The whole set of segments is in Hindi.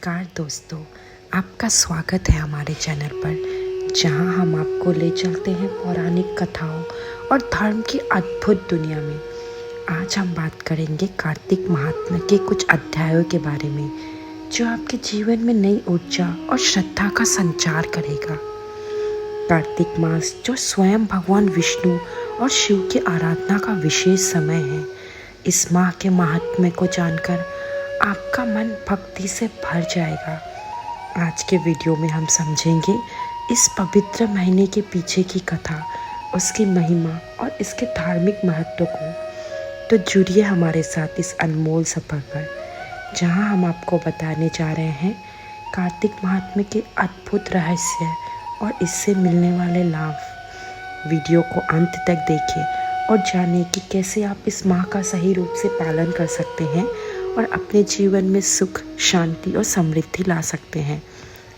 नमस्कार दोस्तों, आपका स्वागत है हमारे चैनल पर, जहां हम आपको ले चलते हैं पौराणिक कथाओं और धर्म की अद्भुत दुनिया में। आज हम बात करेंगे कार्तिक महात्म्य के कुछ अध्यायों के बारे में, जो आपके जीवन में नई ऊर्जा और श्रद्धा का संचार करेगा। कार्तिक मास, जो स्वयं भगवान विष्णु और शिव की आराधना का विशेष समय है, इस माह के महात्म्य को जानकर आपका मन भक्ति से भर जाएगा। आज के वीडियो में हम समझेंगे इस पवित्र महीने के पीछे की कथा, उसकी महिमा और इसके धार्मिक महत्व को। तो जुड़िए हमारे साथ इस अनमोल सफर पर, जहां हम आपको बताने जा रहे हैं कार्तिक महात्म्य के अद्भुत रहस्य और इससे मिलने वाले लाभ। वीडियो को अंत तक देखें और जानें कि कैसे आप इस माह का सही रूप से पालन कर सकते हैं और अपने जीवन में सुख, शांति और समृद्धि ला सकते हैं।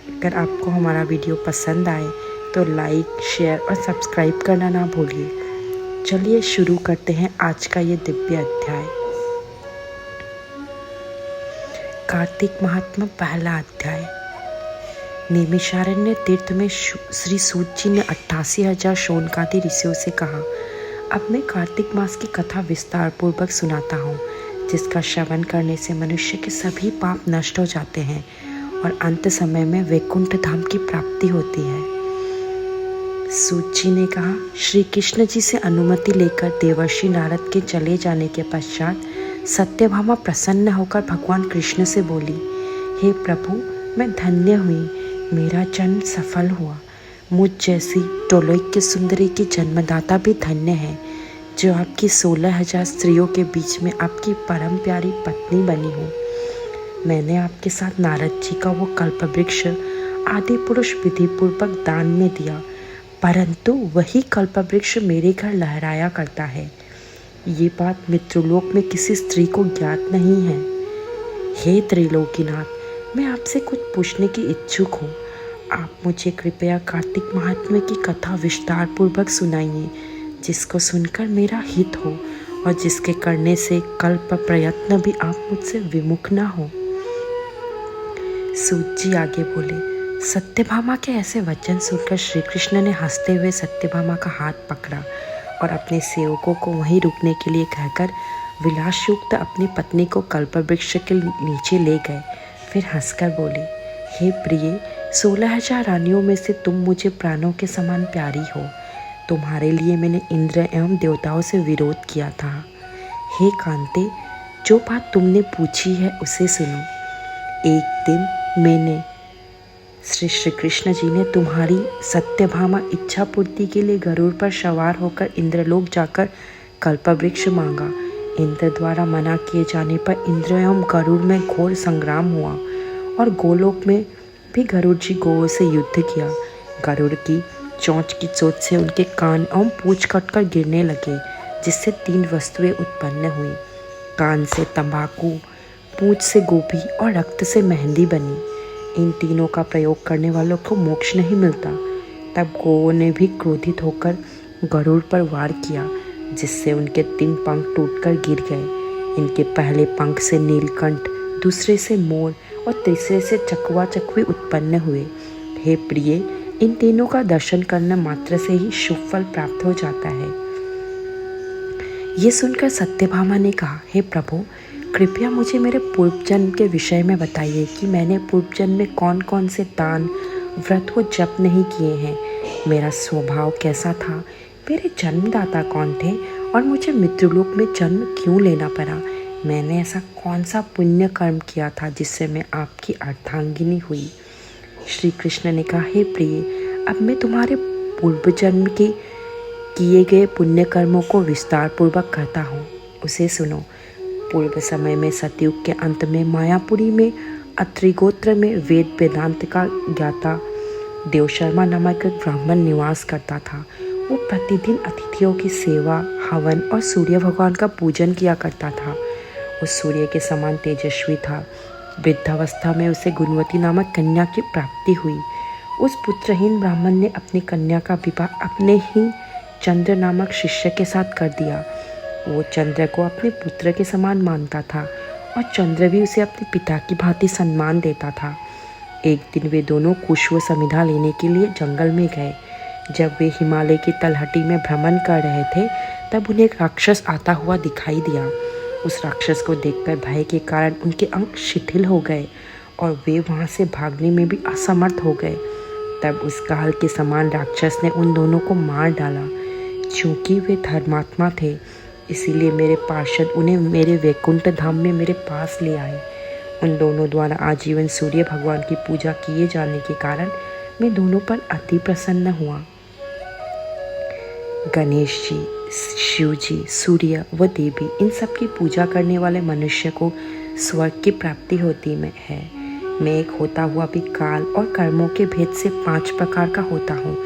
अगर आपको हमारा वीडियो पसंद आए तो लाइक, शेयर और सब्सक्राइब करना ना भूलिए। चलिए शुरू करते हैं आज का ये दिव्य अध्याय। कार्तिक महात्म्य, पहला अध्याय। नैमिषारण्य तीर्थ में श्री सूत जी ने 88,000 शौनकादि ऋषियों से कहा, अब मैं कार्तिक मास की कथा विस्तार पूर्वक सुनाता हूँ, जिसका श्रवण करने से मनुष्य के सभी पाप नष्ट हो जाते हैं और अंत समय में वैकुंठ धाम की प्राप्ति होती है। सूत जी ने कहा, श्री कृष्ण जी से अनुमति लेकर देवर्षि नारद के चले जाने के पश्चात सत्यभामा प्रसन्न होकर भगवान कृष्ण से बोली, हे प्रभु, मैं धन्य हुई, मेरा जन्म सफल हुआ। मुझ जैसी टोलोइक्य सुंदरी की जन्मदाता भी धन्य है, जो आपकी 16,000 स्त्रियों के बीच में आपकी परम प्यारी पत्नी बनी हूँ। मैंने आपके साथ नारद जी का वो कल्पवृक्ष आदि पुरुष विधि पूर्वक दान में दिया, परंतु वही कल्पवृक्ष मेरे घर लहराया करता है। ये बात मित्रलोक में किसी स्त्री को ज्ञात नहीं है। हे त्रिलोकीनाथ, मैं आपसे कुछ पूछने की इच्छुक हूँ। आप मुझे कृपया कार्तिक महात्म्य की कथा विस्तार पूर्वक सुनाइए, जिसको सुनकर मेरा हित हो और जिसके करने से कल्प प्रयत्न भी आप मुझसे विमुख न हो। सूत जी आगे बोले, सत्यभामा के ऐसे वचन सुनकर श्री कृष्ण ने हंसते हुए सत्यभामा का हाथ पकड़ा और अपने सेवकों को वहीं रुकने के लिए कहकर विलासयुक्त अपनी पत्नी को कल्पवृक्ष के नीचे ले गए। फिर हंसकर बोले, हे प्रिय, 16,000 रानियों में से तुम मुझे प्राणों के समान प्यारी हो। तुम्हारे लिए मैंने इंद्र एवं देवताओं से विरोध किया था। हे कांते, जो बात तुमने पूछी है उसे सुनो। एक दिन मैंने श्री कृष्ण जी ने तुम्हारी सत्यभामा इच्छा पूर्ति के लिए गरुड़ पर सवार होकर इंद्रलोक जाकर कल्पवृक्ष मांगा। इंद्र द्वारा मना किए जाने पर इंद्र एवं गरुड़ में घोर संग्राम हुआ और गोलोक में भी गरुड़ जी गौओं से युद्ध किया। गरुड़ की चोंच की चोट से उनके कान एवं पूंछ कटकर गिरने लगे, जिससे 3 वस्तुएं उत्पन्न हुई। कान से तंबाकू, पूंछ से गोभी और रक्त से मेहंदी बनी। इन तीनों का प्रयोग करने वालों को मोक्ष नहीं मिलता। तब गौओं ने भी क्रोधित होकर गरुड़ पर वार किया, जिससे उनके 3 पंख टूटकर गिर गए। इनके पहले पंख से नीलकंठ, दूसरे से मोर और तीसरे से चकवा चकवी उत्पन्न हुए। हे प्रिय, इन तीनों का दर्शन करने मात्र से ही शुभ फल प्राप्त हो जाता है। ये सुनकर सत्यभामा ने कहा, हे प्रभु, कृपया मुझे मेरे पूर्व जन्म के विषय में बताइए कि मैंने पूर्व जन्म में कौन कौन से दान, व्रत व जप नहीं किए हैं। मेरा स्वभाव कैसा था, मेरे जन्मदाता कौन थे और मुझे मित्रलोक में जन्म क्यों लेना पड़ा। मैंने ऐसा कौन सा पुण्य कर्म किया था जिससे मैं आपकी अर्धांगिनी हुई। श्री कृष्ण ने कहा, हे प्रिय, अब मैं तुम्हारे पूर्व जन्म के किए गए पुण्य कर्मों को विस्तार पूर्वक कहता हूँ, उसे सुनो। पूर्व समय में सतयुग के अंत में मायापुरी में अत्रि गोत्र में वेद वेदांत का ज्ञाता देवशर्मा नामक एक ब्राह्मण निवास करता था। वो प्रतिदिन अतिथियों की सेवा, हवन और सूर्य भगवान का पूजन किया करता था। वो सूर्य के समान तेजस्वी था। वृद्धावस्था में उसे गुणवती नामक कन्या की प्राप्ति हुई। उस पुत्रहीन ब्राह्मण ने अपनी कन्या का विवाह अपने ही चंद्र नामक शिष्य के साथ कर दिया। वो चंद्र को अपने पुत्र के समान मानता था और चंद्र भी उसे अपने पिता की भांति सम्मान देता था। एक दिन वे दोनों कुश व समिधा लेने के लिए जंगल में गए। जब वे हिमालय की तलहटी में भ्रमण कर रहे थे तब उन्हें एक राक्षस आता हुआ दिखाई दिया। उस राक्षस को देखकर भय के कारण उनके अंग शिथिल हो गए और वे वहाँ से भागने में भी असमर्थ हो गए। तब उस काल के समान राक्षस ने उन दोनों को मार डाला। चूँकि वे धर्मात्मा थे इसीलिए मेरे पार्षद उन्हें मेरे वैकुंठ धाम में मेरे पास ले आए। उन दोनों द्वारा आजीवन सूर्य भगवान की पूजा किए जाने के कारण मैं दोनों पर अति प्रसन्न हुआ। गणेश जी, शिव जी, सूर्य व देवी, इन सब की पूजा करने वाले मनुष्य को स्वर्ग की प्राप्ति होती है। मैं एक होता हुआ भी काल और कर्मों के भेद से 5 प्रकार का होता हूँ।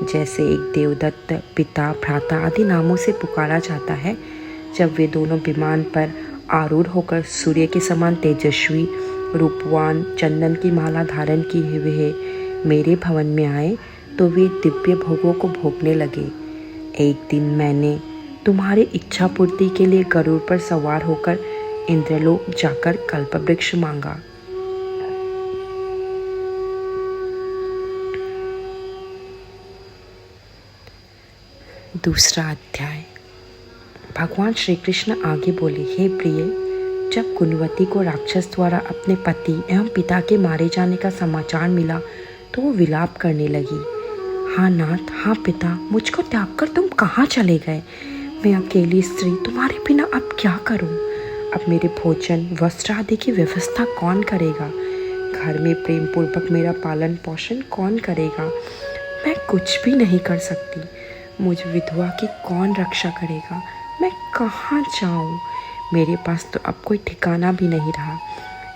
जैसे एक देवदत्त, पिता, भ्राता आदि नामों से पुकारा जाता है। जब वे दोनों विमान पर आरूढ़ होकर सूर्य के समान तेजस्वी, रूपवान, चंदन की माला धारण किए हुए मेरे भवन में आए तो वे दिव्य भोगों को भोगने लगे। एक दिन मैंने तुम्हारी इच्छा पूर्ति के लिए गरुड़ पर सवार होकर इंद्रलोक जाकर कल्पवृक्ष मांगा। दूसरा अध्याय। भगवान श्री कृष्ण आगे बोले, हे प्रिय, जब गुणवती को राक्षस द्वारा अपने पति एवं पिता के मारे जाने का समाचार मिला तो वो विलाप करने लगी। हाँ नाथ, हाँ पिता, मुझको त्याग कर तुम कहाँ चले गए? मैं अकेली स्त्री तुम्हारे बिना अब क्या करूँ? अब मेरे भोजन, वस्त्र आदि की व्यवस्था कौन करेगा? घर में प्रेम पूर्वक मेरा पालन पोषण कौन करेगा? मैं कुछ भी नहीं कर सकती। मुझ विधवा की कौन रक्षा करेगा? मैं कहाँ जाऊँ? मेरे पास तो अब कोई ठिकाना भी नहीं रहा।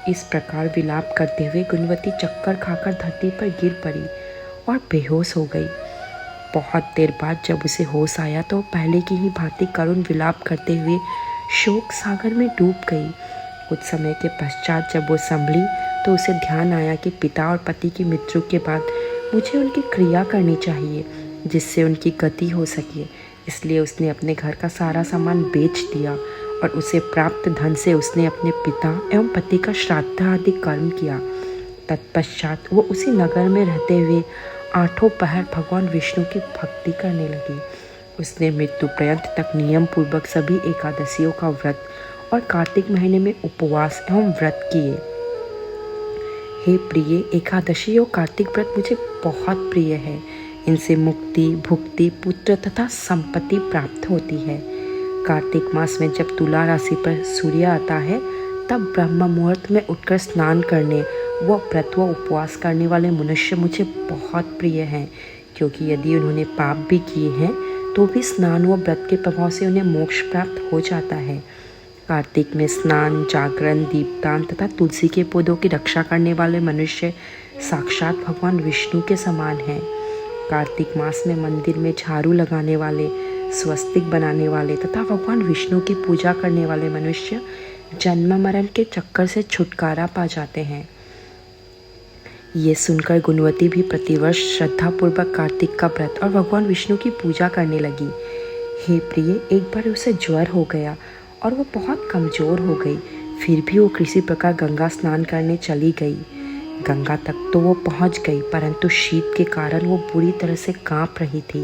इस प्रकार विलाप करते हुए गुणवती चक्कर खाकर धरती पर गिर पड़ी और बेहोश हो गई। बहुत देर बाद जब उसे होश आया तो पहले की ही भांति करुण विलाप करते हुए शोक सागर में डूब गई। कुछ समय के पश्चात जब वो संभली तो उसे ध्यान आया कि पिता और पति की मृत्यु के बाद मुझे उनकी क्रिया करनी चाहिए जिससे उनकी गति हो सके। इसलिए उसने अपने घर का सारा सामान बेच दिया और उसे प्राप्त धन से उसने अपने पिता एवं पति का श्राद्ध आदि कर्म किया। तत्पश्चात वो उसी नगर में रहते हुए 8 पहर भगवान विष्णु की भक्ति करने लगी। उसने मृत्यु पर्यंत तक नियम पूर्वक सभी एकादशियों का व्रत और कार्तिक महीने में उपवास एवं व्रत किए। हे प्रिय, एकादशी और कार्तिक व्रत मुझे बहुत प्रिय है। इनसे मुक्ति, भुक्ति, पुत्र तथा संपत्ति प्राप्त होती है। कार्तिक मास में जब तुला राशि पर सूर्य आता है तब ब्रह्म मुहूर्त में उठकर स्नान करने व व्रत व उपवास करने वाले मनुष्य मुझे बहुत प्रिय हैं, क्योंकि यदि उन्होंने पाप भी किए हैं तो भी स्नान व व्रत के प्रभाव से उन्हें मोक्ष प्राप्त हो जाता है। कार्तिक में स्नान, जागरण, दीपदान तथा तुलसी के पौधों की रक्षा करने वाले मनुष्य साक्षात भगवान विष्णु के समान हैं। कार्तिक मास में मंदिर में झाड़ू लगाने वाले, स्वस्तिक बनाने वाले तथा भगवान विष्णु की पूजा करने वाले मनुष्य जन्म मरण के चक्कर से छुटकारा पा जाते हैं। ये सुनकर गुणवती भी प्रतिवर्ष श्रद्धापूर्वक कार्तिक का व्रत और भगवान विष्णु की पूजा करने लगी। हे प्रिय, एक बार उसे ज्वर हो गया और वो बहुत कमज़ोर हो गई। फिर भी वो किसी प्रकार गंगा स्नान करने चली गई। गंगा तक तो वो पहुंच गई, परंतु शीत के कारण वो बुरी तरह से कांप रही थी।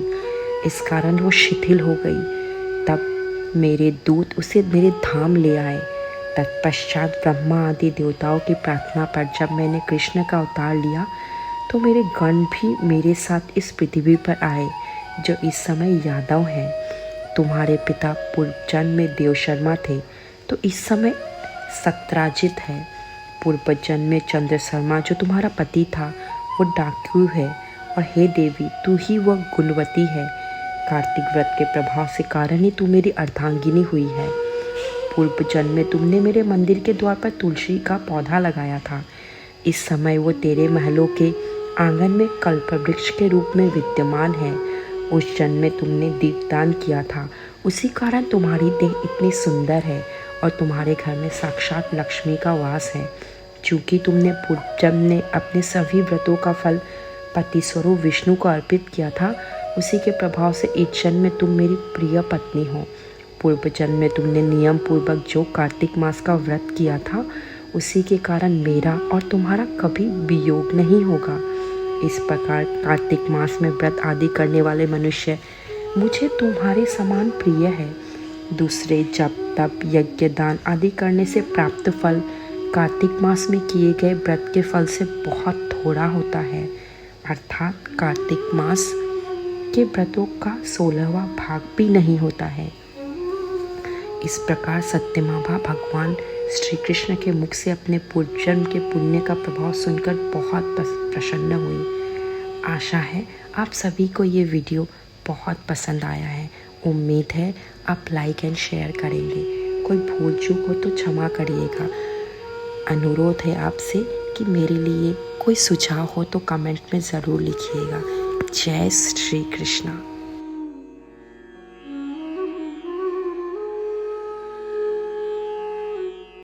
इस कारण वो शिथिल हो गई। तब मेरे दूत उसे मेरे धाम ले आए। तत्पश्चात ब्रह्मा आदि देवताओं की प्रार्थना पर जब मैंने कृष्ण का अवतार लिया तो मेरे गण भी मेरे साथ इस पृथ्वी पर आए, जो इस समय यादव हैं। तुम्हारे पिता पूर्व जन्म में देवशर्मा थे तो इस समय सत्राजित है। पूर्व जन्म में चंद्र शर्मा जो तुम्हारा पति था वो डाकू है। और हे देवी, तू ही वह गुणवती है। कार्तिक व्रत के प्रभाव से कारण ही तू मेरी अर्धांगिनी हुई है। पूर्व जन्म में तुमने मेरे मंदिर के द्वार पर तुलसी का पौधा लगाया था। इस समय वो तेरे महलों के आंगन में कल्पवृक्ष के रूप में विद्यमान है। उस जन्म में तुमने दीपदान किया था, उसी कारण तुम्हारी देह इतनी सुंदर है और तुम्हारे घर में साक्षात लक्ष्मी का वास है। चूँकि तुमने पूर्व जन्म में अपने सभी व्रतों का फल पति स्वरूप विष्णु को अर्पित किया था, उसी के प्रभाव से इस जन्म में तुम मेरी प्रिय पत्नी हो। पूर्व जन्म में तुमने नियम पूर्वक जो कार्तिक मास का व्रत किया था, उसी के कारण मेरा और तुम्हारा कभी वियोग नहीं होगा। इस प्रकार कार्तिक मास में व्रत आदि करने वाले मनुष्य मुझे तुम्हारे समान प्रिय है। दूसरे जप तप यज्ञ दान आदि करने से प्राप्त फल कार्तिक मास में किए गए व्रत के फल से बहुत थोड़ा होता है, अर्थात कार्तिक मास के व्रतों का 16वां भाग भी नहीं होता है। इस प्रकार सत्यभामा भगवान श्री कृष्ण के मुख से अपने पूर्व जन्म के पुण्य का प्रभाव सुनकर बहुत प्रसन्न हुई। आशा है आप सभी को ये वीडियो बहुत पसंद आया है। उम्मीद है आप लाइक एंड शेयर करेंगे। कोई भूल चूक हो तो क्षमा करिएगा। अनुरोध है आपसे कि मेरे लिए कोई सुझाव हो तो कमेंट में ज़रूर लिखिएगा। जय श्री कृष्णा।